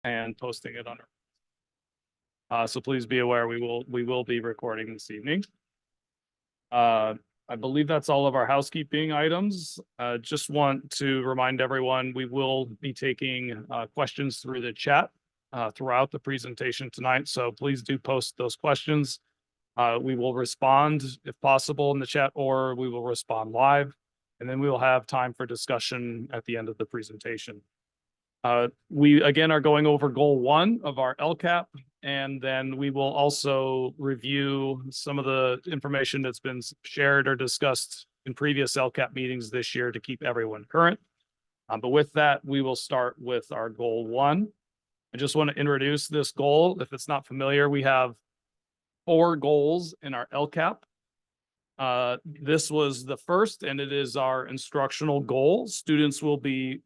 and posting it on our. So please be aware we will be recording this evening. I believe that's all of our housekeeping items. Just want to remind everyone we will be taking questions through the chat throughout the presentation tonight. So please do post those questions. We will respond if possible in the chat, or we will respond live, and then we will have time for discussion at the end of the presentation. We again are going over goal 1 of our LCAP, and then we will also review some of the information that's been shared or discussed in previous LCAP meetings this year to keep everyone current. But with that, we will start with our goal 1. I just want to introduce this goal. If it's not familiar, we have 4 goals in our LCAP. This was the first, and it is our instructional goal. Students will be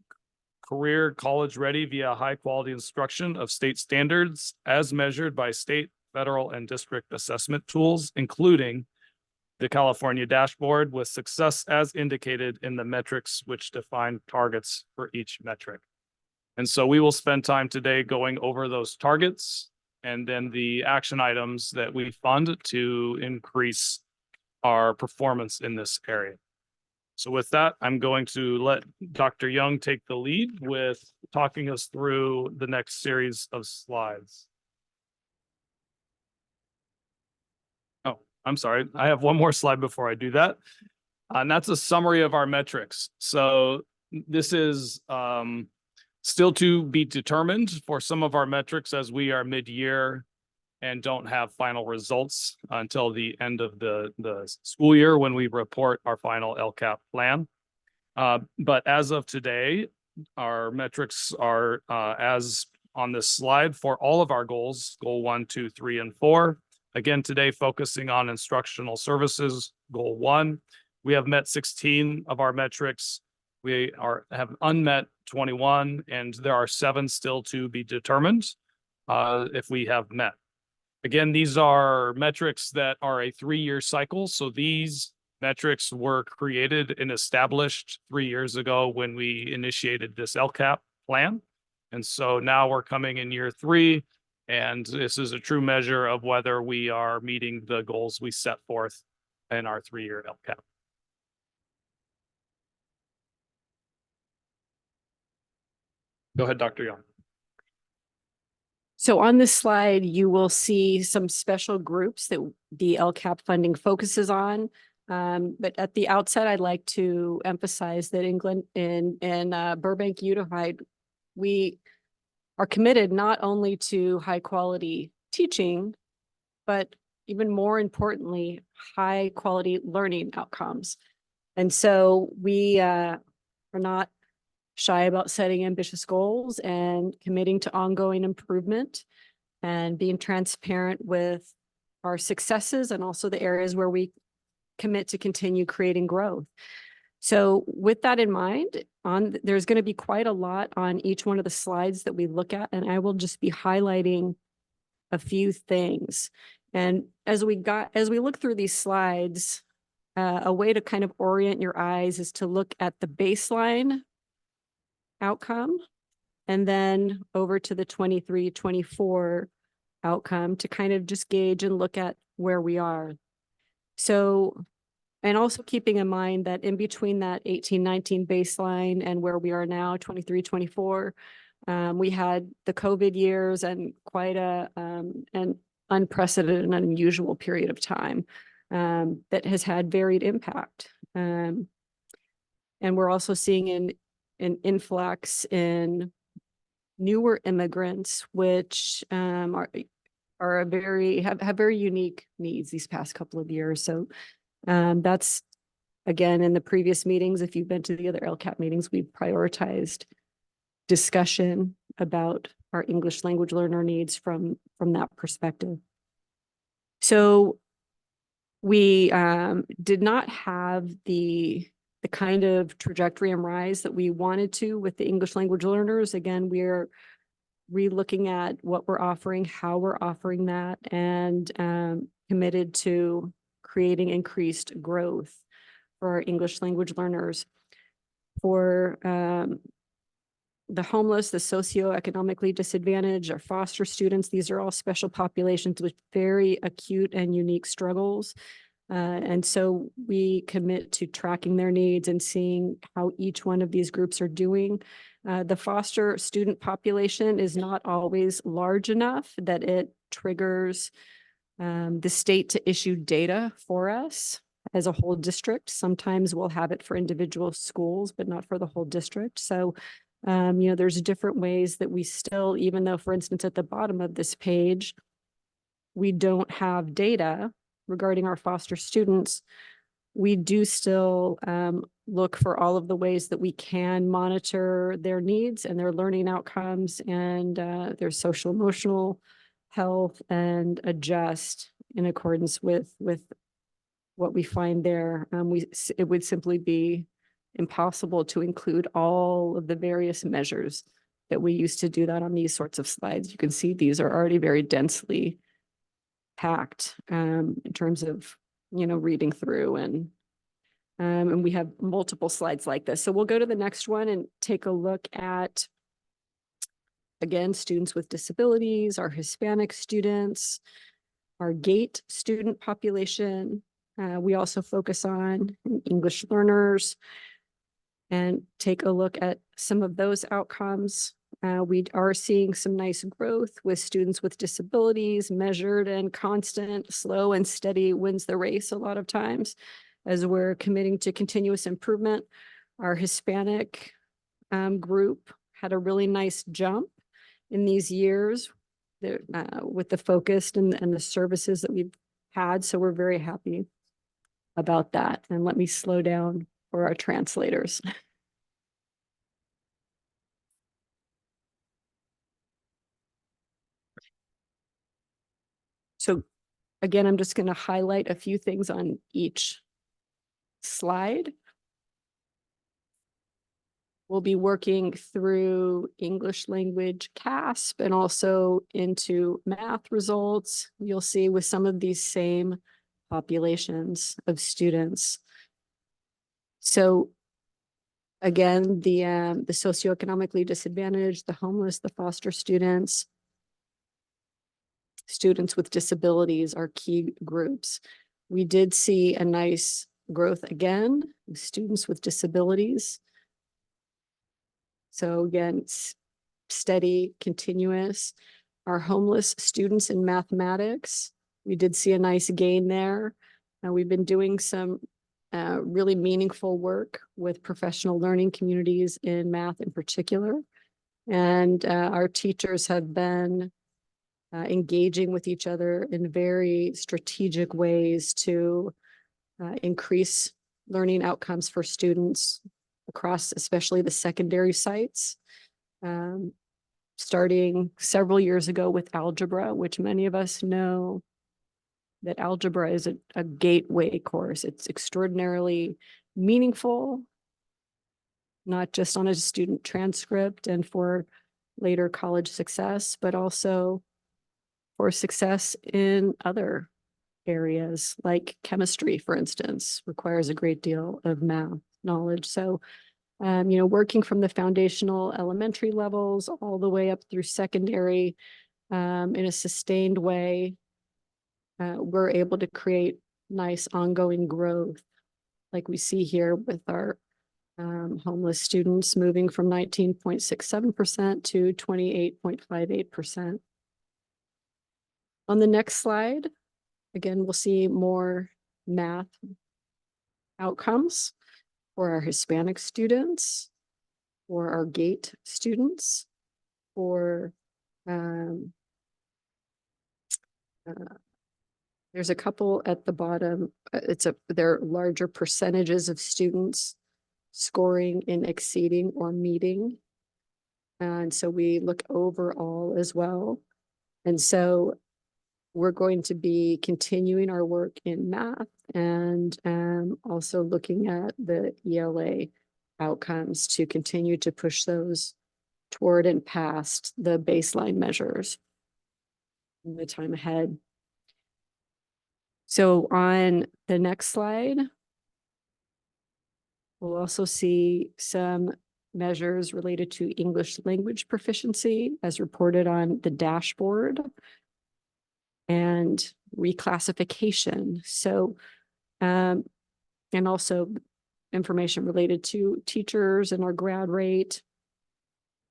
career college ready via high quality instruction of state standards as measured by state, federal, and district assessment tools, including the California dashboard, with success as indicated in the metrics which define targets for each metric. And so we will spend time today going over those targets and then the action items that we fund to increase our performance in this area. So with that, I'm going to let Dr. Young take the lead with talking us through the next series of slides. Oh, I'm sorry. I have one more slide before I do that. And that's a summary of our metrics. So this is still to be determined for some of our metrics, as we are mid-year and don't have final results until the end of the school year when we report our final LCAP plan. But as of today, our metrics are as on this slide for all of our goals, goal 1, 2, 3, and 4. Again, today focusing on instructional services, goal 1. We have met 16 of our metrics. We have unmet 21, and there are 7 still to be determined if we have met. Again, these are metrics that are a 3-year cycle. So these metrics were created and established 3 years ago when we initiated this LCAP plan. And so now we're coming in year 3, and this is a true measure of whether we are meeting the goals we set forth in our 3-year LCAP. Go ahead, Dr. Young. So on this slide, you will see some special groups that the LCAP funding focuses on. But at the outset, I'd like to emphasize that in Burbank Unified, we are committed not only to high quality teaching, but even more importantly, high quality learning outcomes. And so we are not shy about setting ambitious goals and committing to ongoing improvement and being transparent with our successes and also the areas where we commit to continue creating growth. So with that in mind, there's going to be quite a lot on each one of the slides that we look at, and I will just be highlighting a few things. And as we look through these slides, a way to kind of orient your eyes is to look at the baseline outcome and then over to the 23-24 outcome to kind of just gauge and look at where we are. So, and also keeping in mind that in between that 18-19 baseline and where we are now, 23-24, we had the COVID years and quite an unprecedented and unusual period of time that has had varied impact. And we're also seeing an influx in newer immigrants, which have very unique needs these past couple of years. So that's, again, in the previous meetings, if you've been to the other LCAP meetings, we've prioritized discussion about our English language learner needs from that perspective. So we did not have the kind of trajectory and rise that we wanted to with the English language learners. Again, we're re-looking at what we're offering, how we're offering that, and committed to creating increased growth for our English language learners. For the homeless, the socioeconomically disadvantaged, our foster students, these are all special populations with very acute and unique struggles. And so we commit to tracking their needs and seeing how each one of these groups are doing. The foster student population is not always large enough that it triggers the state to issue data for us as a whole district. Sometimes we'll have it for individual schools, but not for the whole district. So, there's different ways that we still, even though, for instance, at the bottom of this page, we don't have data regarding our foster students, we do still look for all of the ways that we can monitor their needs and their learning outcomes and their social emotional health and adjust in accordance with what we find there. It would simply be impossible to include all of the various measures that we used to do that on these sorts of slides. You can see these are already very densely packed in terms of, reading through and we have multiple slides like this. So we'll go to the next one and take a look at, again, students with disabilities, our Hispanic students, our GATE student population. We also focus on English learners and take a look at some of those outcomes. We are seeing some nice growth with students with disabilities, measured and constant, slow and steady wins the race a lot of times as we're committing to continuous improvement. Our Hispanic group had a really nice jump in these years with the focus and the services that we've had. So we're very happy about that. And let me slow down for our translators. So again, I'm just going to highlight a few things on each slide. We'll be working through English language CASP and also into math results. You'll see with some of these same populations of students. So again, the socioeconomically disadvantaged, the homeless, the foster students, students with disabilities are key groups. We did see a nice growth again, with students with disabilities. So again, steady, continuous. Our homeless students in mathematics, we did see a nice gain there. We've been doing some really meaningful work with professional learning communities in math in particular. And our teachers have been engaging with each other in very strategic ways to increase learning outcomes for students across especially the secondary sites. Starting several years ago with algebra, which many of us know that algebra is a gateway course. It's extraordinarily meaningful, not just on a student transcript and for later college success, but also for success in other areas like chemistry, for instance, requires a great deal of math knowledge. So, working from the foundational elementary levels all the way up through secondary in a sustained way, we're able to create nice ongoing growth like we see here with our homeless students moving from 19.67% to 28.58%. On the next slide, again, we'll see more math outcomes for our Hispanic students, for our GATE students, for there's a couple at the bottom. There are larger percentages of students scoring in exceeding or meeting. And so we look overall as well. And so we're going to be continuing our work in math and also looking at the ELA outcomes to continue to push those toward and past the baseline measures in the time ahead. So on the next slide, we'll also see some measures related to English language proficiency as reported on the dashboard, and reclassification. So, and also information related to teachers and our grad rate.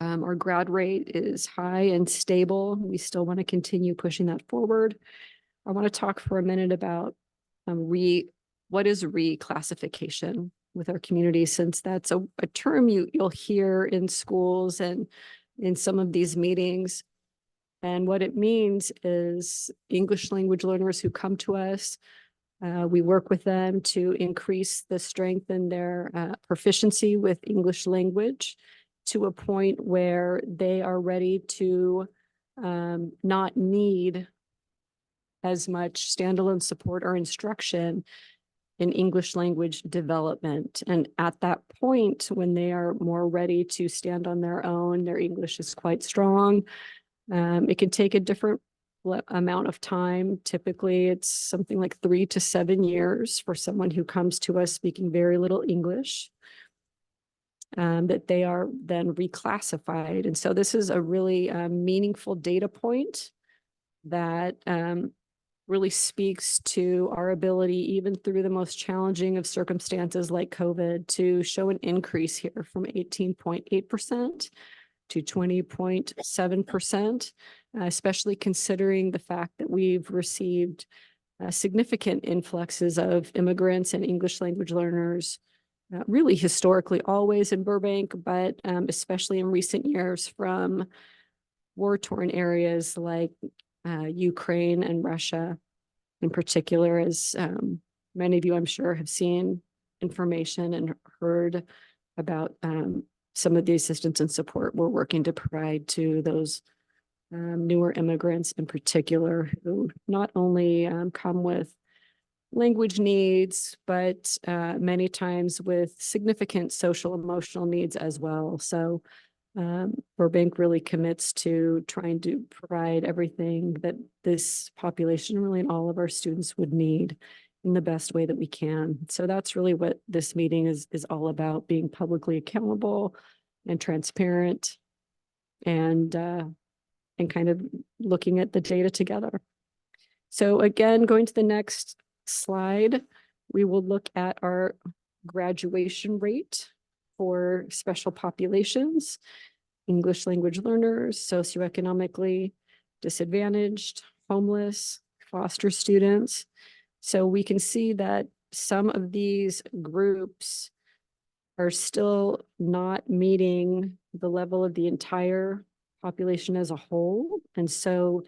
Our grad rate is high and stable. We still want to continue pushing that forward. I want to talk for a minute about what is reclassification with our community, since that's a term you'll hear in schools and in some of these meetings. And what it means is English language learners who come to us, we work with them to increase the strength in their proficiency with English language to a point where they are ready to not need as much standalone support or instruction in English language development. And at that point, when they are more ready to stand on their own, their English is quite strong. It can take a different amount of time. Typically, it's something like 3 to 7 years for someone who comes to us speaking very little English, that they are then reclassified. And so this is a really meaningful data point that really speaks to our ability, even through the most challenging of circumstances like COVID, to show an increase here from 18.8% to 20.7%, especially considering the fact that we've received significant influxes of immigrants and English language learners, really historically always in Burbank, but especially in recent years from war-torn areas like Ukraine and Russia in particular, as many of you, I'm sure, have seen information and heard about some of the assistance and support we're working to provide to those newer immigrants in particular, who not only come with language needs, but many times with significant social emotional needs as well. So Burbank really commits to trying to provide everything that this population, really, and all of our students would need in the best way that we can. So that's really what this meeting is all about: being publicly accountable and transparent, and kind of looking at the data together. So again, going to the next slide, we will look at our graduation rate for special populations, English language learners, socioeconomically disadvantaged, homeless, foster students. So we can see that some of these groups are still not meeting the level of the entire population as a whole. And so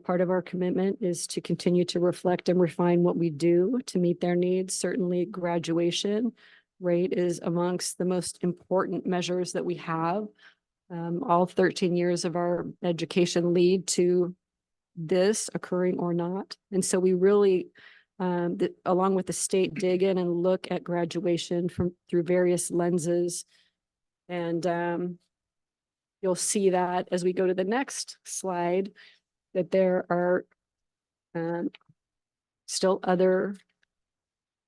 part of our commitment is to continue to reflect and refine what we do to meet their needs. Certainly graduation rate is amongst the most important measures that we have. All 13 years of our education lead to this occurring or not. And so we really, along with the state, dig in and look at graduation through various lenses. And you'll see that as we go to the next slide, that there are still other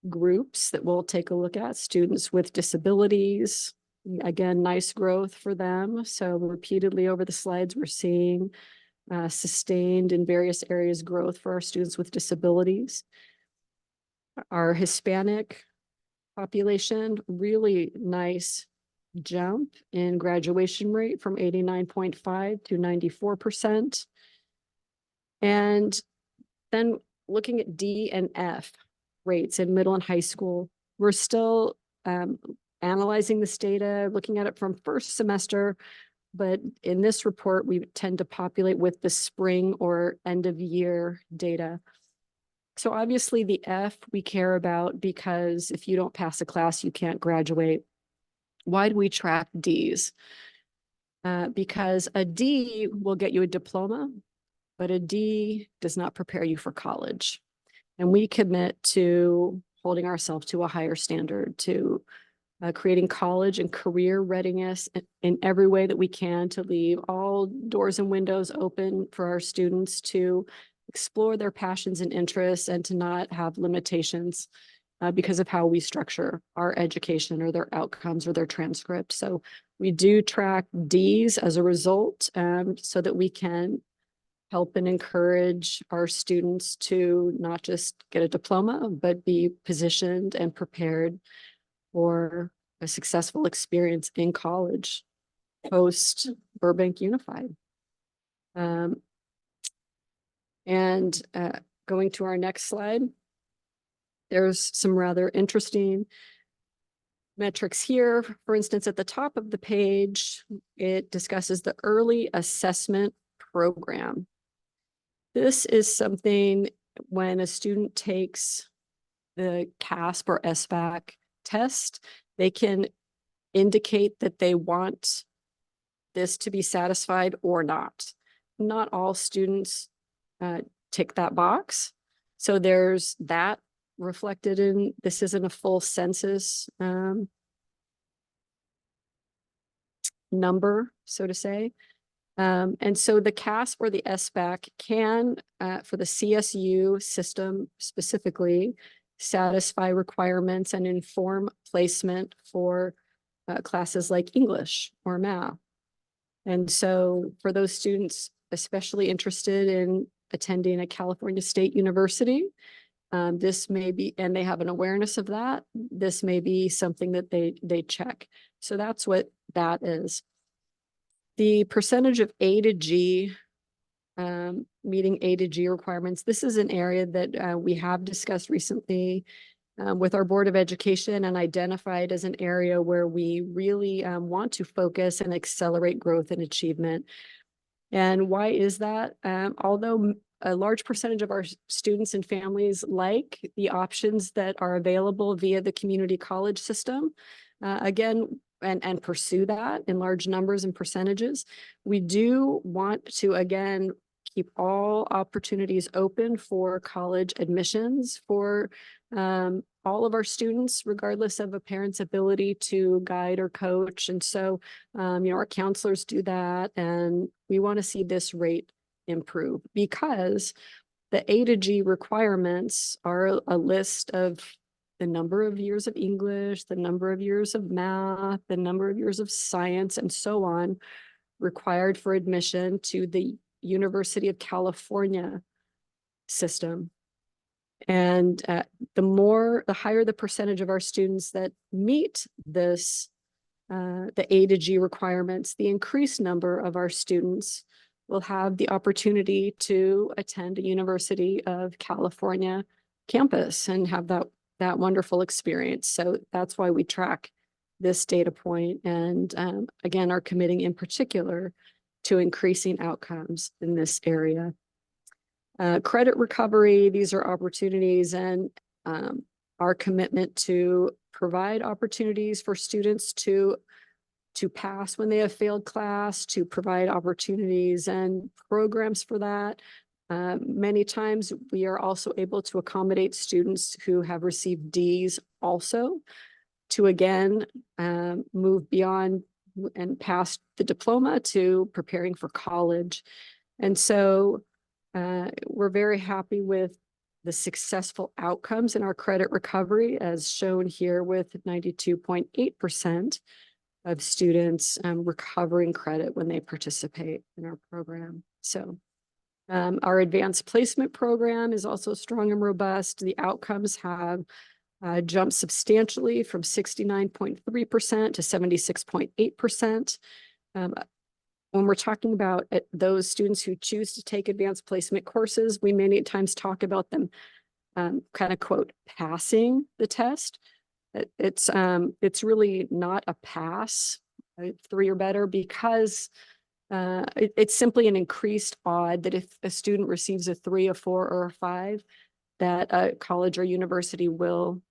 groups that we'll take a look at. Students with disabilities, again, nice growth for them. So repeatedly over the slides, we're seeing sustained in various areas growth for our students with disabilities. Our Hispanic population, really nice jump in graduation rate from 89.5 to 94%. And then looking at D and F rates in middle and high school, we're still analyzing this data, looking at it from first semester, but in this report, we tend to populate with the spring or end of year data. So obviously the F we care about, because if you don't pass a class, you can't graduate. Why do we track Ds? Because a D will get you a diploma, but a D does not prepare you for college. And we commit to holding ourselves to a higher standard, to creating college and career readiness in every way that we can, to leave all doors and windows open for our students to explore their passions and interests and to not have limitations because of how we structure our education or their outcomes or their transcript. So we do track Ds as a result, so that we can help and encourage our students to not just get a diploma, but be positioned and prepared for a successful experience in college post Burbank Unified. And going to our next slide, there's some rather interesting metrics here. For instance, at the top of the page, it discusses the early assessment program. This is something when a student takes the CASP or SBAC test, they can indicate that they want this to be satisfied or not. Not all students tick that box. So there's that reflected in, this isn't a full census number, so to say. And so the CASP or the SBAC can, for the CSU system specifically, satisfy requirements and inform placement for classes like English or math. And so for those students especially interested in attending a California State University, this may be, and they have an awareness of that, this may be something that they check. So that's what that is. The percentage of A to G, meeting A to G requirements, this is an area that we have discussed recently with our Board of Education and identified as an area where we really want to focus and accelerate growth and achievement. And why is that? Although a large percentage of our students and families like the options that are available via the community college system, again, and pursue that in large numbers and percentages, we do want to, again, keep all opportunities open for college admissions for all of our students, regardless of a parent's ability to guide or coach. And so, our counselors do that, and we want to see this rate improve because the A to G requirements are a list of the number of years of English, the number of years of math, the number of years of science, and so on, required for admission to the University of California system. And the higher the percentage of our students that meet this, the A to G requirements, the increased number of our students will have the opportunity to attend a University of California campus and have that wonderful experience. So that's why we track this data point and again, are committing in particular to increasing outcomes in this area. Credit recovery, these are opportunities and our commitment to provide opportunities for students to pass when they have failed class, to provide opportunities and programs for that. Many times we are also able to accommodate students who have received Ds also to again move beyond and past the diploma to preparing for college. And so we're very happy with the successful outcomes in our credit recovery as shown here with 92.8% of students recovering credit when they participate in our program. So our advanced placement program is also strong and robust. The outcomes have jumped substantially from 69.3% to 76.8%. When we're talking about those students who choose to take advanced placement courses, we many times talk about them kind of quote, passing the test. It's really not a pass, 3 or better, because it's simply an increased odd that if a student receives a 3, a 4, or a 5, that a college or university will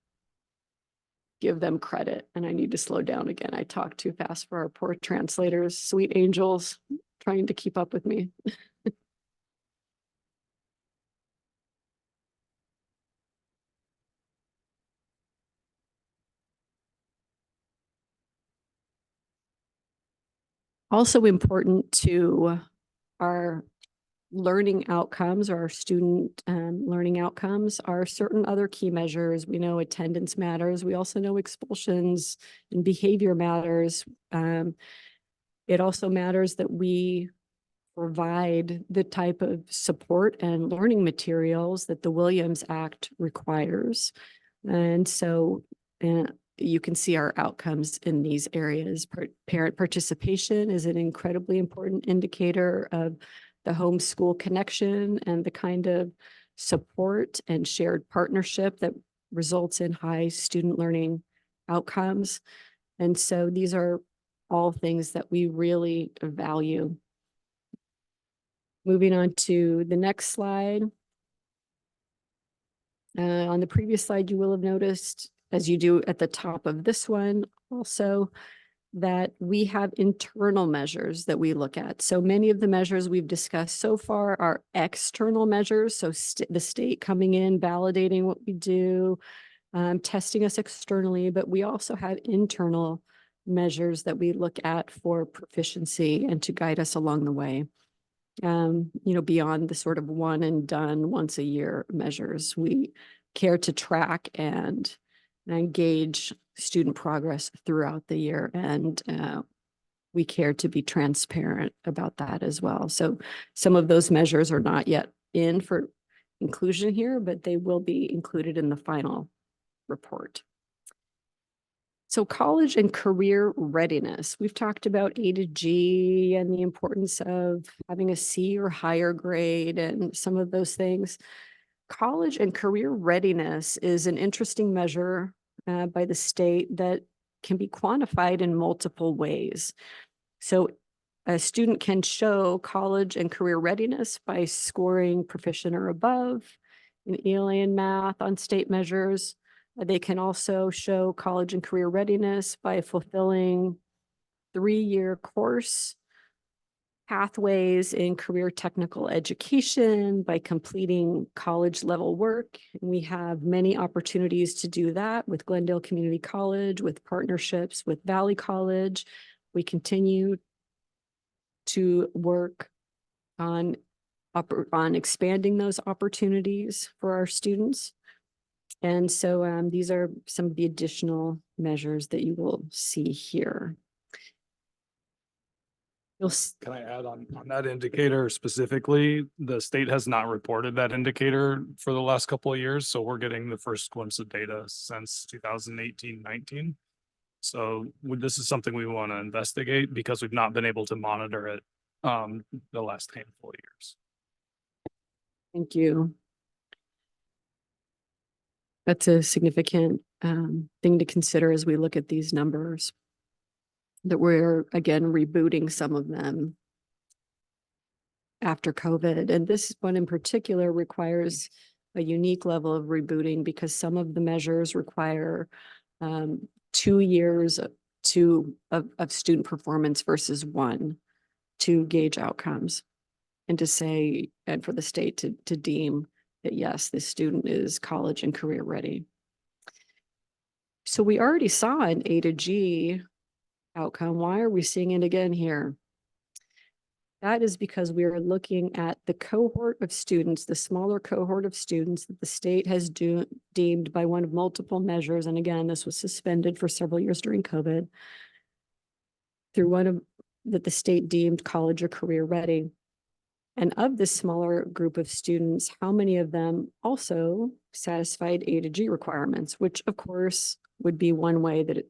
give them credit. And I need to slow down again. I talk too fast for our poor translators, sweet angels, trying to keep up with me. Also important to our learning outcomes or our student learning outcomes are certain other key measures. We know attendance matters. We also know expulsions and behavior matters. It also matters that we provide the type of support and learning materials that the Williams Act requires. And so you can see our outcomes in these areas. Parent participation is an incredibly important indicator of the homeschool connection and the kind of support and shared partnership that results in high student learning outcomes. And so these are all things that we really value. Moving on to the next slide. On the previous slide, you will have noticed, as you do at the top of this one also, that we have internal measures that we look at. So many of the measures we've discussed so far are external measures. So the state coming in, validating what we do, testing us externally, but we also have internal measures that we look at for proficiency and to guide us along the way. Beyond the sort of one and done once a year measures, we care to track and engage student progress throughout the year. And we care to be transparent about that as well. So some of those measures are not yet in for inclusion here, but they will be included in the final report. So college and career readiness. We've talked about A to G and the importance of having a C or higher grade and some of those things. College and career readiness is an interesting measure by the state that can be quantified in multiple ways. So a student can show college and career readiness by scoring proficient or above in ELA and math on state measures. They can also show college and career readiness by fulfilling 3-year course pathways in career technical education, by completing college level work. And we have many opportunities to do that with Glendale Community College, with partnerships with Valley College. We continue to work on expanding those opportunities for our students. And so these are some of the additional measures that you will see here. Can I add on that indicator specifically? The state has not reported that indicator for the last couple of years. So we're getting the first glimpse of data since 2018-19. So this is something we want to investigate because we've not been able to monitor it the last handful of years. Thank you. That's a significant thing to consider as we look at these numbers, that we're, again, rebooting some of them after COVID. And this one in particular requires a unique level of rebooting because some of the measures require 2 years of student performance versus 1 to gauge outcomes and to say, and for the state to deem that yes, this student is college and career ready. So we already saw an A to G outcome. Why are we seeing it again here? That is because we are looking at the cohort of students, the smaller cohort of students that the state has deemed by one of multiple measures. And again, this was suspended for several years during COVID, through one of that the state deemed college or career ready. And of this smaller group of students, how many of them also satisfied A to G requirements, which of course would be one way that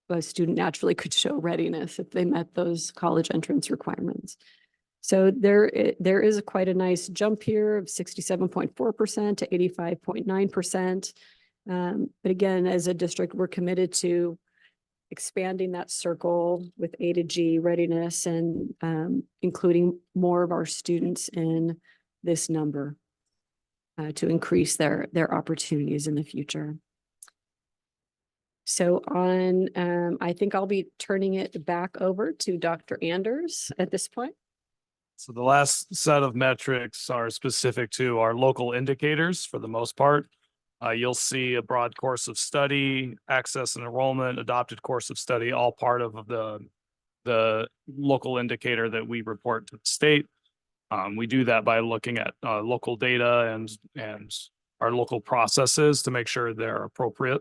a student naturally could show readiness if they met those college entrance requirements. So there is quite a nice jump here of 67.4% to 85.9%. But again, as a district, we're committed to expanding that circle with A to G readiness and including more of our students in this number to increase their opportunities in the future. So I think I'll be turning it back over to Dr. Anders at this point. So the last set of metrics are specific to our local indicators for the most part. You'll see a broad course of study, access and enrollment, adopted course of study, all part of the local indicator that we report to the state. We do that by looking at local data and our local processes to make sure they're appropriate.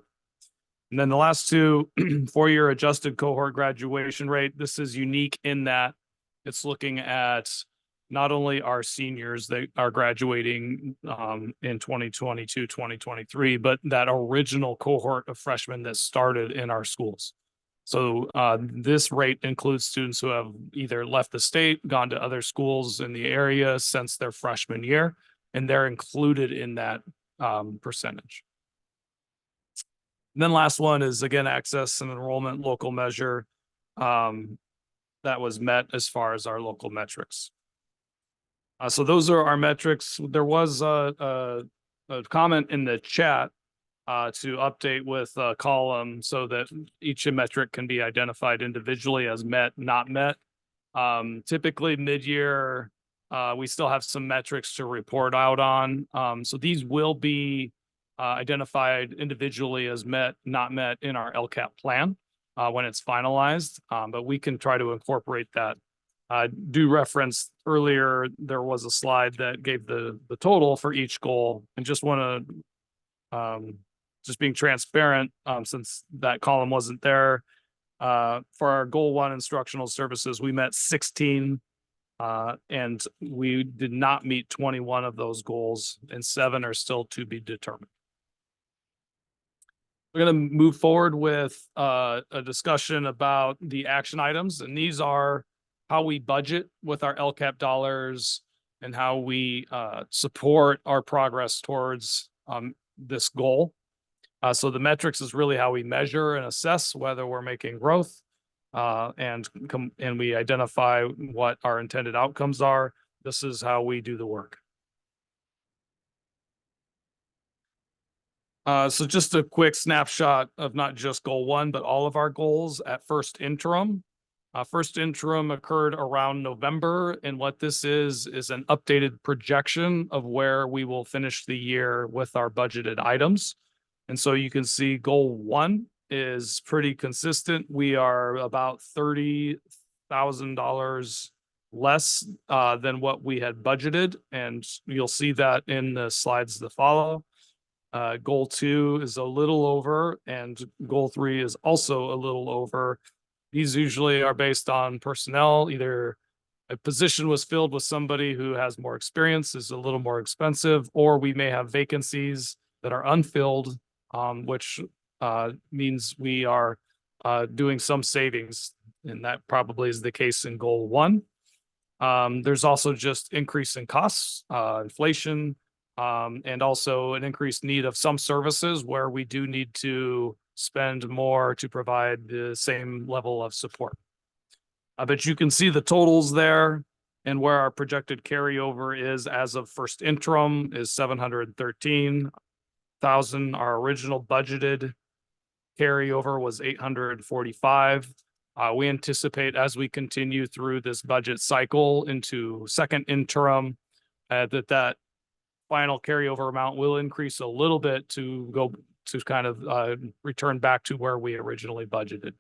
And then the last two, 4-year adjusted cohort graduation rate. This is unique in that it's looking at not only our seniors that are graduating in 2022, 2023, but that original cohort of freshmen that started in our schools. So this rate includes students who have either left the state, gone to other schools in the area since their freshman year, and they're included in that percentage. And then last one is, again, access and enrollment local measure that was met as far as our local metrics. So those are our metrics. There was a comment in the chat to update with a column so that each metric can be identified individually as met, not met. Typically mid-year, we still have some metrics to report out on. So these will be identified individually as met, not met in our LCAP plan when it's finalized, but we can try to incorporate that. Do reference earlier, there was a slide that gave the total for each goal, and just want to just being transparent, since that column wasn't there. For our goal 1 instructional services, we met 16 and we did not meet 21 of those goals, and 7 are still to be determined. We're going to move forward with a discussion about the action items, and these are how we budget with our LCAP dollars and how we support our progress towards this goal. So the metrics is really how we measure and assess whether we're making growth, and we identify what our intended outcomes are. This is how we do the work. So just a quick snapshot of not just goal 1, but all of our goals at first interim. First interim occurred around November, and what this is an updated projection of where we will finish the year with our budgeted items. And so you can see goal 1 is pretty consistent. We are about $30,000 less than what we had budgeted, and you'll see that in the slides that follow. Goal 2 is a little over, and goal 3 is also a little over. These usually are based on personnel. Either a position was filled with somebody who has more experience, is a little more expensive, or we may have vacancies that are unfilled, which means we are doing some savings, and that probably is the case in goal 1. There's also just increase in costs, inflation, and also an increased need of some services where we do need to spend more to provide the same level of support. But you can see the totals there, and where our projected carryover is as of first interim is $713,000. Our original budgeted carryover was $845,000. We anticipate, as we continue through this budget cycle into second interim, that final carryover amount will increase a little bit to go to kind of return back to where we originally budgeted.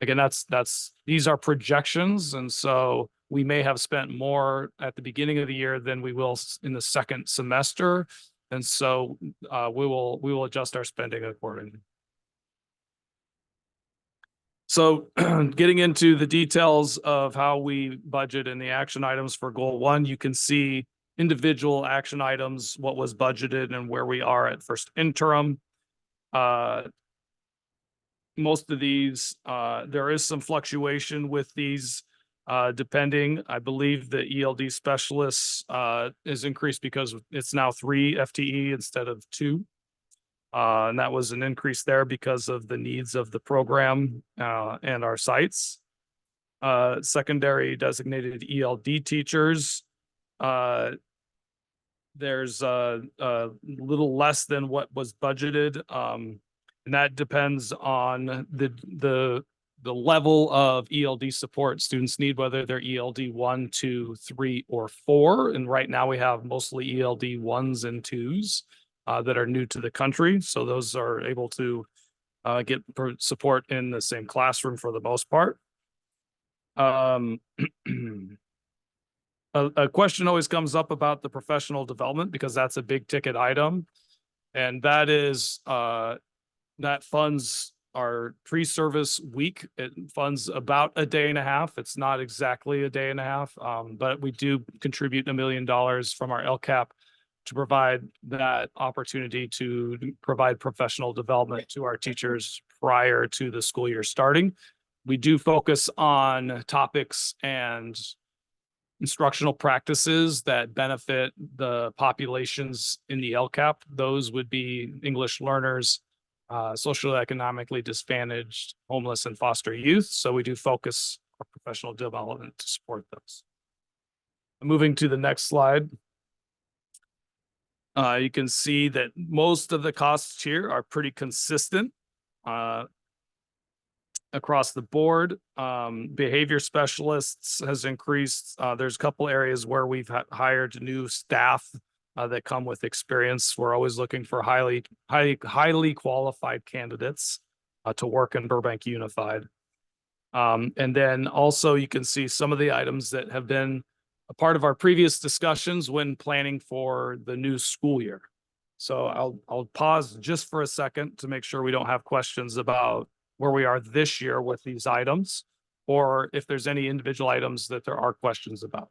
Again, these are projections, and so we may have spent more at the beginning of the year than we will in the second semester, and so we will adjust our spending accordingly. So getting into the details of how we budget and the action items for goal 1, you can see individual action items, what was budgeted and where we are at first interim. Most of these, there is some fluctuation with these, depending. I believe the ELD specialists is increased because it's now 3 FTE instead of 2. And that was an increase there because of the needs of the program and our sites. Secondary designated ELD teachers, there's a little less than what was budgeted, and that depends on the level of ELD support students need, whether they're ELD 1, 2, 3, or 4. And right now we have mostly ELD 1s and 2s that are new to the country, so those are able to get support in the same classroom for the most part. A question always comes up about the professional development because that's a big ticket item. And that is, that funds our pre-service week. It funds about a day and a half. It's not exactly a day and a half, but we do contribute $1 million from our LCAP to provide that opportunity to provide professional development to our teachers prior to the school year starting. We do focus on topics and instructional practices that benefit the populations in the LCAP. Those would be English learners, socially economically disadvantaged, homeless, and foster youth. So we do focus our professional development to support those. Moving to the next slide. You can see that most of the costs here are pretty consistent across the board. Behavior specialists has increased. There's a couple areas where we've hired new staff that come with experience. We're always looking for highly qualified candidates to work in Burbank Unified. And then also you can see some of the items that have been a part of our previous discussions when planning for the new school year. So I'll pause just for a second to make sure we don't have questions about where we are this year with these items, or if there's any individual items that there are questions about.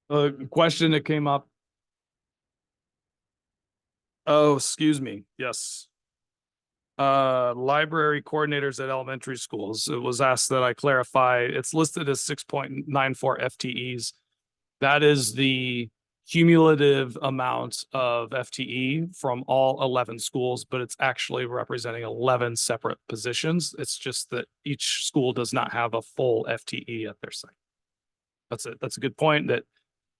A question that came up. Oh, excuse me. Yes. Library coordinators at elementary schools. It was asked that I clarify. It's listed as 6.94 FTEs. That is the cumulative amount of FTE from all 11 schools, but it's actually representing 11 separate positions. It's just that each school does not have a full FTE at their site. That's a good point. That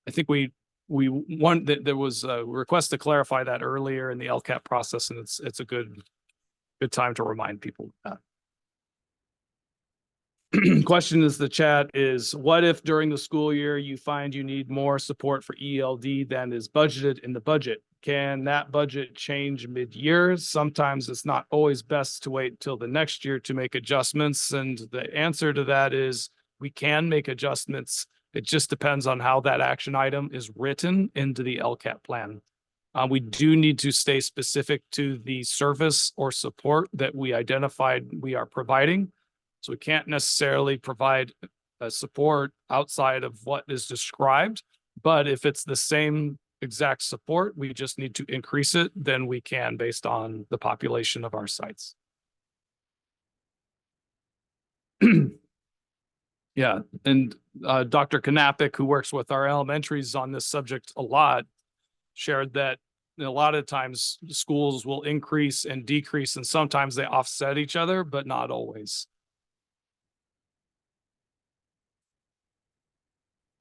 I think we want that there was a request to clarify that earlier in the LCAP process, and it's a good time to remind people of that. Question is the chat is, what if during the school year you find you need more support for ELD than is budgeted in the budget? Can that budget change mid-year? Sometimes it's not always best to wait till the next year to make adjustments. And the answer to that is we can make adjustments. It just depends on how that action item is written into the LCAP plan. We do need to stay specific to the service or support that we identified we are providing. So we can't necessarily provide support outside of what is described, but if it's the same exact support, we just need to increase it, then we can based on the population of our sites. Yeah, and Dr. Knappik, who works with our elementaries on this subject a lot, shared that a lot of times schools will increase and decrease, and sometimes they offset each other, but not always.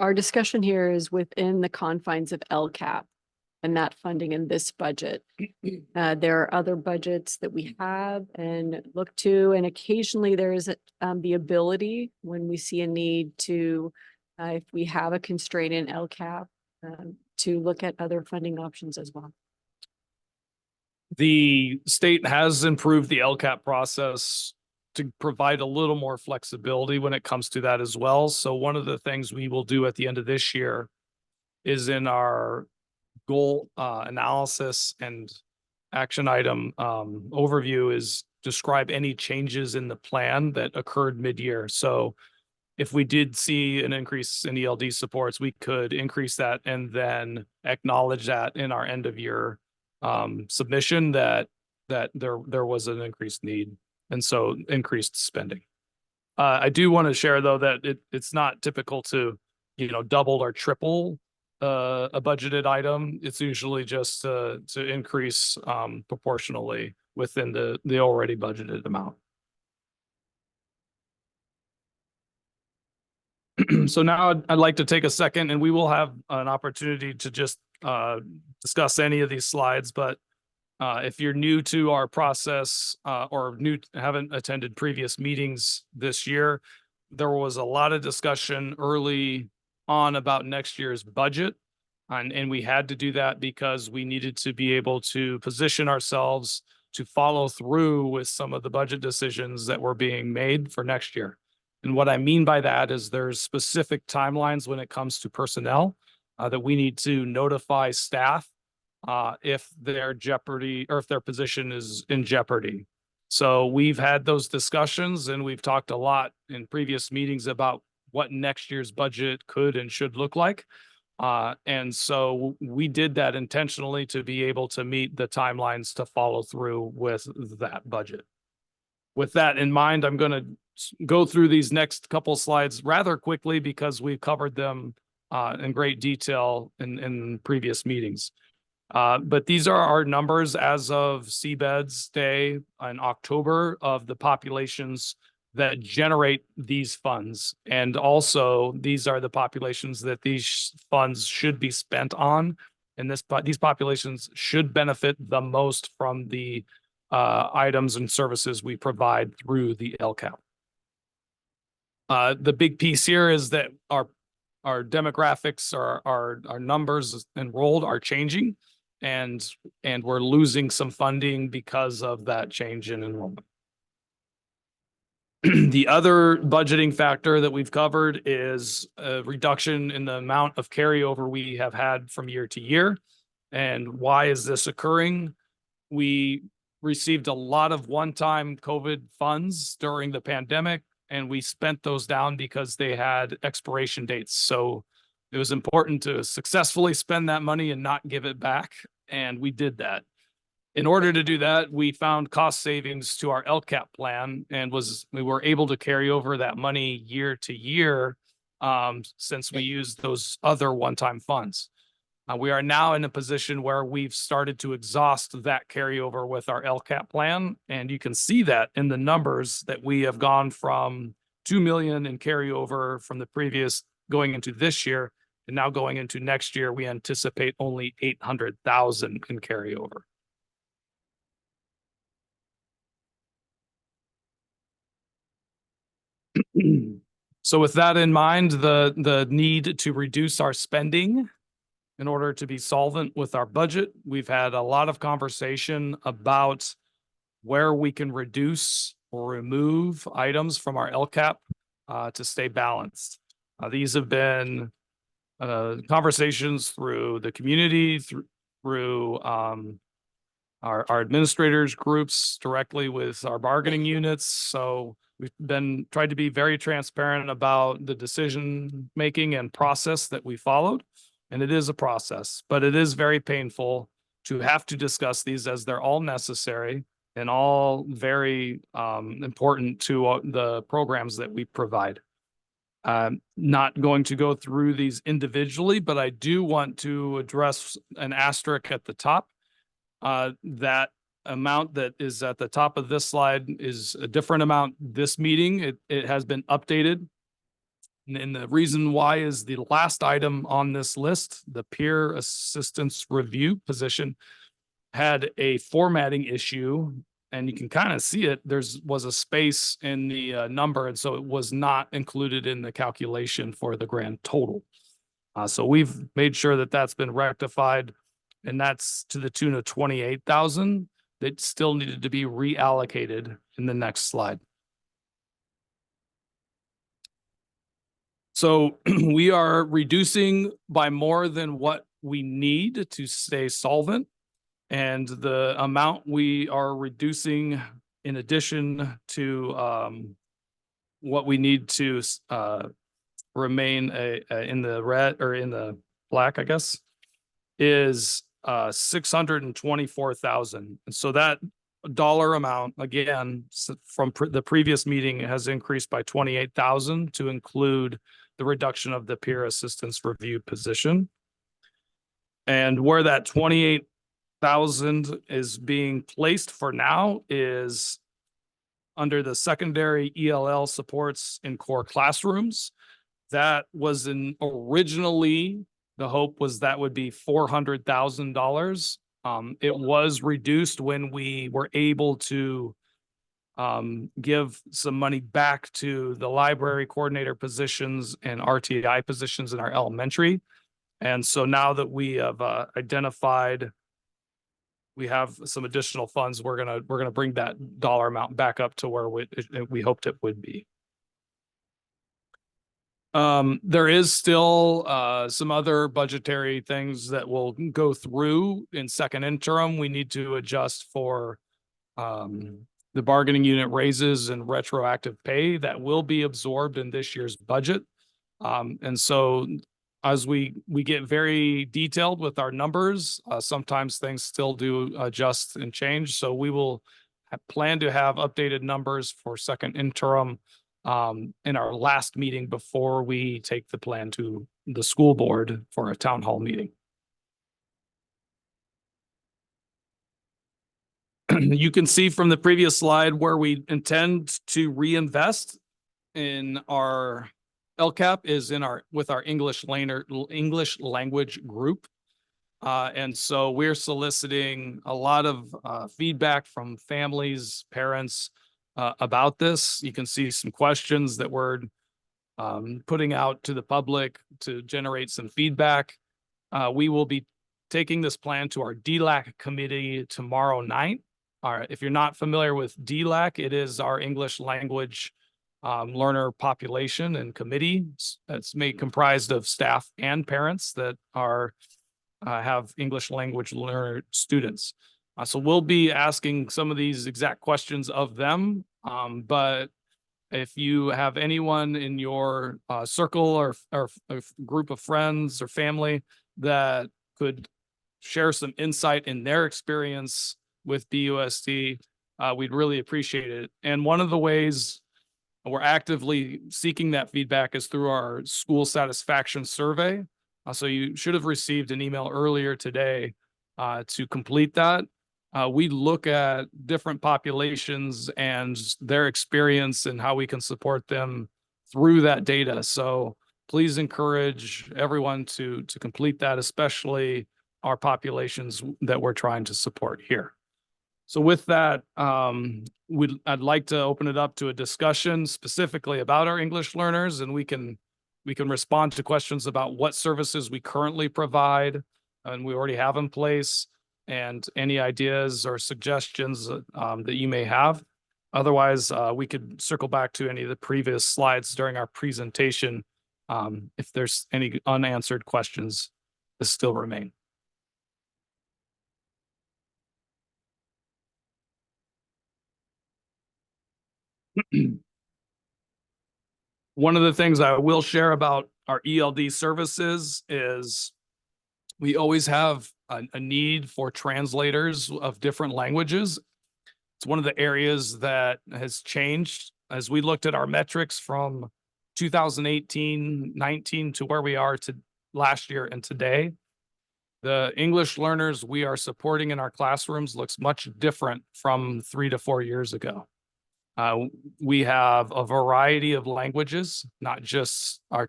Our discussion here is within the confines of LCAP and that funding in this budget. There are other budgets that we have and look to, and occasionally there is the ability when we see a need to, if we have a constraint in LCAP, to look at other funding options as well. The state has improved the LCAP process to provide a little more flexibility when it comes to that as well. So one of the things we will do at the end of this year is in our goal analysis and action item overview is describe any changes in the plan that occurred mid-year. So if we did see an increase in ELD supports, we could increase that and then acknowledge that in our end of year submission that there was an increased need. And so increased spending. I do want to share though that it's not typical to, double or triple a budgeted item. It's usually just to increase proportionally within the already budgeted amount. So now I'd like to take a second, and we will have an opportunity to just discuss any of these slides, but if you're new to our process or haven't attended previous meetings this year, there was a lot of discussion early on about next year's budget. And we had to do that because we needed to be able to position ourselves to follow through with some of the budget decisions that were being made for next year. And what I mean by that is there's specific timelines when it comes to personnel that we need to notify staff if their jeopardy or if their position is in jeopardy. So we've had those discussions and we've talked a lot in previous meetings about what next year's budget could and should look like. And so we did that intentionally to be able to meet the timelines to follow through with that budget. With that in mind, I'm going to go through these next couple slides rather quickly because we've covered them in great detail in previous meetings. But these are our numbers as of CBED's day in October of the populations that generate these funds. And also these are the populations that these funds should be spent on. And these populations should benefit the most from the items and services we provide through the LCAP. The big piece here is that our demographics, our numbers enrolled are changing, and we're losing some funding because of that change in enrollment. The other budgeting factor that we've covered is a reduction in the amount of carryover we have had from year to year. And why is this occurring? We received a lot of one-time COVID funds during the pandemic, and we spent those down because they had expiration dates. So it was important to successfully spend that money and not give it back. And we did that. In order to do that, we found cost savings to our LCAP plan and we were able to carry over that money year to year since we used those other one-time funds. We are now in a position where we've started to exhaust that carryover with our LCAP plan. And you can see that in the numbers that we have gone from 2 million in carryover from the previous going into this year. And now going into next year, we anticipate only 800,000 in carryover. So with that in mind, the need to reduce our spending in order to be solvent with our budget, we've had a lot of conversation about where we can reduce or remove items from our LCAP to stay balanced. These have been conversations through the community, through our administrators groups, directly with our bargaining units. So we've tried to be very transparent about the decision making and process that we followed. And it is a process, but it is very painful to have to discuss these as they're all necessary and all very important to the programs that we provide. Not going to go through these individually, but I do want to address an asterisk at the top. That amount that is at the top of this slide is a different amount this meeting. It has been updated. And the reason why is the last item on this list, the peer assistance review position, had a formatting issue, and you can kind of see it. Was a space in the number, and so it was not included in the calculation for the grand total. So we've made sure that that's been rectified, and that's to the tune of 28,000 that still needed to be reallocated in the next slide. So we are reducing by more than what we need to stay solvent. And the amount we are reducing in addition to what we need to remain in the red or in the black, I guess, is 624,000. And so that dollar amount, again, from the previous meeting, has increased by 28,000 to include the reduction of the peer assistance review position. And where that 28,000 is being placed for now is under the secondary ELL supports in core classrooms. That was originally the hope was that would be $400,000. It was reduced when we were able to give some money back to the library coordinator positions and RTI positions in our elementary. And so now that we have identified, we have some additional funds, we're gonna bring that dollar amount back up to where we hoped it would be. There is still some other budgetary things that will go through in second interim. We need to adjust for the bargaining unit raises and retroactive pay that will be absorbed in this year's budget. And so as we get very detailed with our numbers, sometimes things still do adjust and change. So we will plan to have updated numbers for second interim in our last meeting before we take the plan to the school board for a town hall meeting. You can see from the previous slide where we intend to reinvest in our LCAP is with our English language group. And so we're soliciting a lot of feedback from families, parents about this. You can see some questions that we're putting out to the public to generate some feedback. We will be taking this plan to our DLAC committee tomorrow night. If you're not familiar with DLAC, it is our English language learner population and committee. It's comprised of staff and parents that have English language learner students. So we'll be asking some of these exact questions of them. But if you have anyone in your circle or group of friends or family that could share some insight in their experience with BUSD, we'd really appreciate it. And one of the ways we're actively seeking that feedback is through our school satisfaction survey. So you should have received an email earlier today to complete that. We look at different populations and their experience and how we can support them through that data. So please encourage everyone to complete that, especially our populations that we're trying to support here. So with that, I'd like to open it up to a discussion specifically about our English learners, and we can respond to questions about what services we currently provide and we already have in place, and any ideas or suggestions that you may have. Otherwise, we could circle back to any of the previous slides during our presentation if there's any unanswered questions that still remain. One of the things I will share about our ELD services is we always have a need for translators of different languages. It's one of the areas that has changed as we looked at our metrics from 2018-19 to where we are to last year and today. The English learners we are supporting in our classrooms looks much different from 3 to 4 years ago. We have a variety of languages, not just our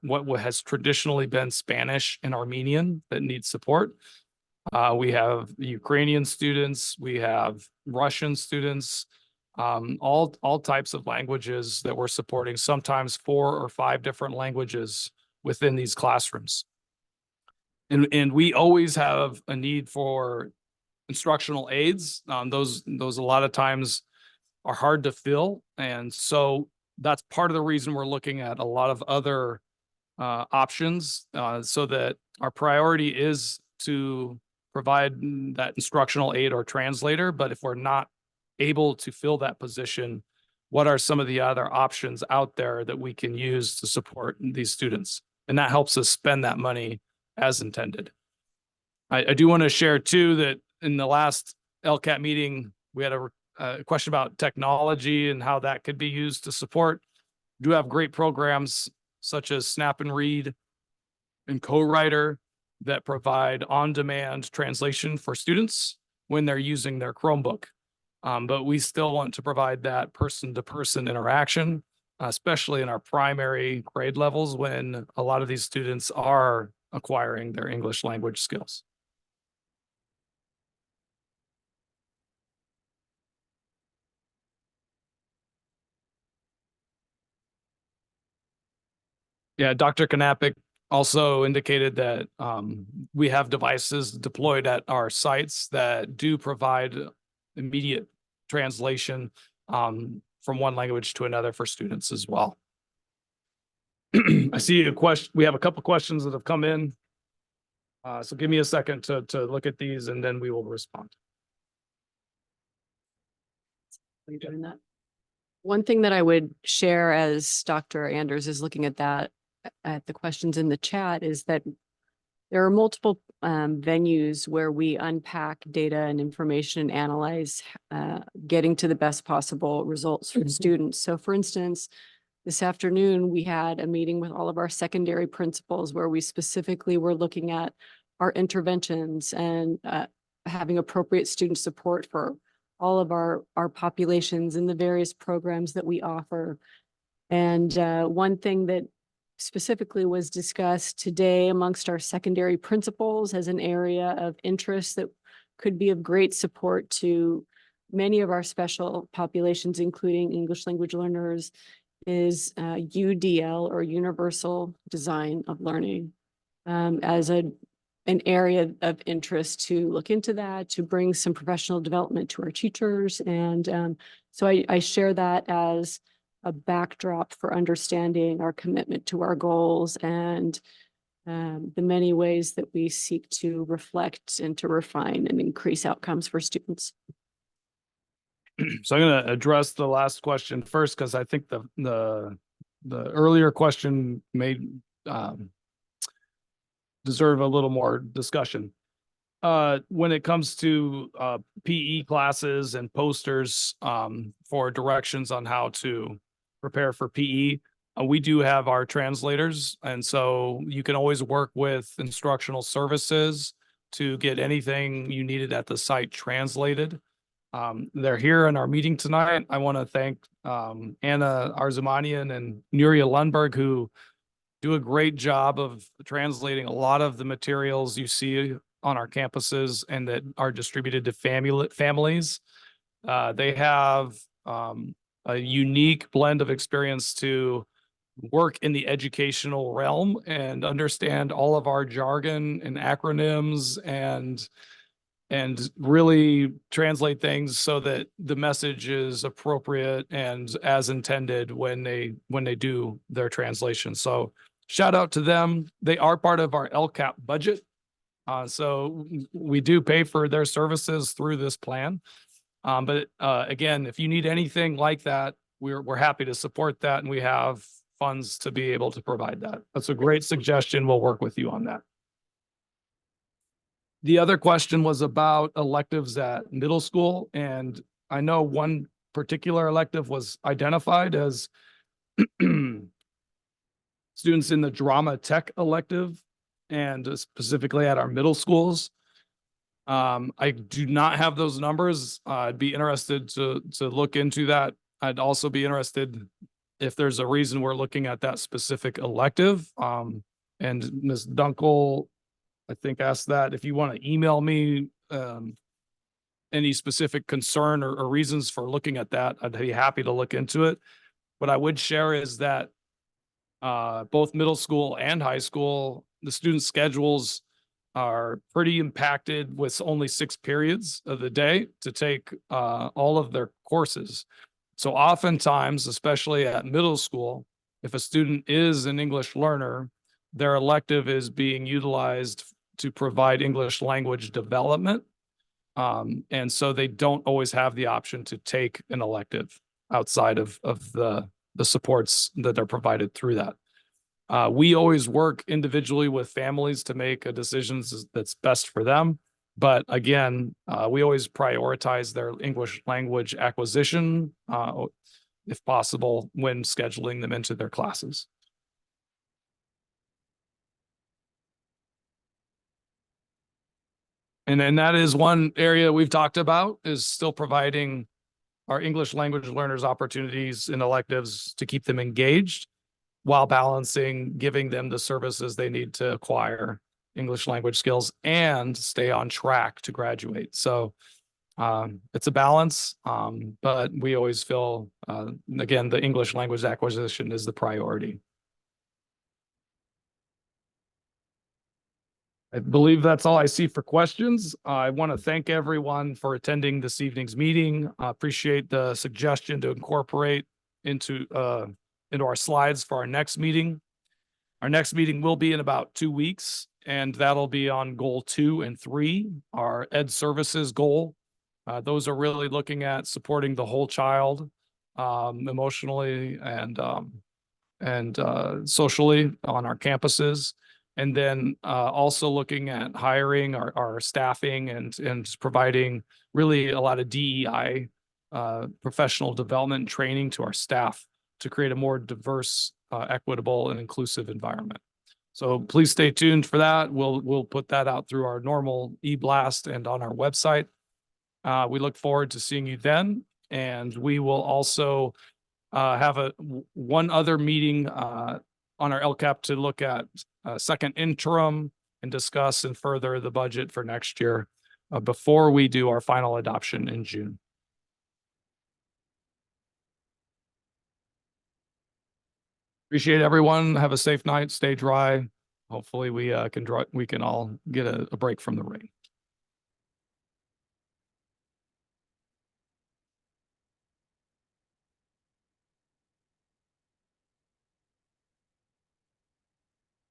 what has traditionally been Spanish and Armenian that need support. We have Ukrainian students, we have Russian students, all types of languages that we're supporting, sometimes 4 or 5 different languages within these classrooms. And we always have a need for instructional aids. Those a lot of times are hard to fill. And so that's part of the reason we're looking at a lot of other options so that our priority is to provide that instructional aid or translator. But if we're not able to fill that position, what are some of the other options out there that we can use to support these students? And that helps us spend that money as intended. I do want to share too that in the last LCAP meeting, we had a question about technology and how that could be used to support. We do have great programs such as Snap and Read and Co-Writer that provide on-demand translation for students when they're using their Chromebook. But we still want to provide that person-to-person interaction, especially in our primary grade levels when a lot of these students are acquiring their English language skills. Yeah, Dr. Knappich also indicated that we have devices deployed at our sites that do provide immediate translation from one language to another for students as well. I see a question. We have a couple questions that have come in. So give me a second to look at these and then we will respond. Are you doing that? One thing that I would share as Dr. Anders is looking at that, at the questions in the chat, is that there are multiple venues where we unpack data and information and analyze getting to the best possible results for students. So for instance, this afternoon, we had a meeting with all of our secondary principals where we specifically were looking at our interventions and having appropriate student support for all of our populations and the various programs that we offer. And one thing that specifically was discussed today amongst our secondary principals as an area of interest that could be of great support to many of our special populations, including English language learners, is UDL, or Universal Design of Learning, as an area of interest to look into that, to bring some professional development to our teachers. And so I share that as a backdrop for understanding our commitment to our goals and the many ways that we seek to reflect and to refine and increase outcomes for students. So I'm going to address the last question first, because I think the earlier question may deserve a little more discussion. When it comes to PE classes and posters for directions on how to prepare for PE, we do have our translators, and so you can always work with instructional services to get anything you needed at the site translated. They're here in our meeting tonight. I want to thank Anna Arzumanian and Nuria Lundberg, who do a great job of translating a lot of the materials you see on our campuses and that are distributed to families. They have a unique blend of experience to work in the educational realm and understand all of our jargon and acronyms and really translate things so that the message is appropriate and as intended when they do their translation. So shout out to them. They are part of our LCAP budget. So we do pay for their services through this plan. But again, if you need anything like that, we're happy to support that, and we have funds to be able to provide that. That's a great suggestion. We'll work with you on that. The other question was about electives at middle school, and I know one particular elective was identified as students in the drama tech elective, and specifically at our middle schools. I do not have those numbers. I'd be interested to look into that. I'd also be interested if there's a reason we're looking at that specific elective. And Ms. Dunkel, I think, asked that. If you want to email me any specific concern or reasons for looking at that, I'd be happy to look into it. What I would share is that both middle school and high school, the student schedules are pretty impacted with only 6 periods of the day to take all of their courses. So oftentimes, especially at middle school, if a student is an English learner, their elective is being utilized to provide English language development. And so they don't always have the option to take an elective outside of the supports that are provided through that. We always work individually with families to make a decision that's best for them. But again, we always prioritize their English language acquisition, if possible, when scheduling them into their classes. And then that is one area we've talked about, is still providing our English language learners opportunities in electives to keep them engaged, while balancing giving them the services they need to acquire English language skills and stay on track to graduate. So it's a balance, but we always feel, again, the English language acquisition is the priority. I believe that's all I see for questions. I want to thank everyone for attending this evening's meeting. I appreciate the suggestion to incorporate into our slides for our next meeting. Our next meeting will be in about 2 weeks, and that'll be on goal 2 and 3, our ed services goal. Those are really looking at supporting the whole child, emotionally and socially on our campuses. And then also looking at hiring our staffing and providing really a lot of DEI, professional development and training to our staff to create a more diverse, equitable and inclusive environment. So please stay tuned for that. We'll put that out through our normal e-blast and on our website. We look forward to seeing you then. And we will also have one other meeting on our LCAP to look at a second interim and discuss and further the budget for next year before we do our final adoption in June. Appreciate everyone. Have a safe night. Stay dry. Hopefully we can all get a break from the rain.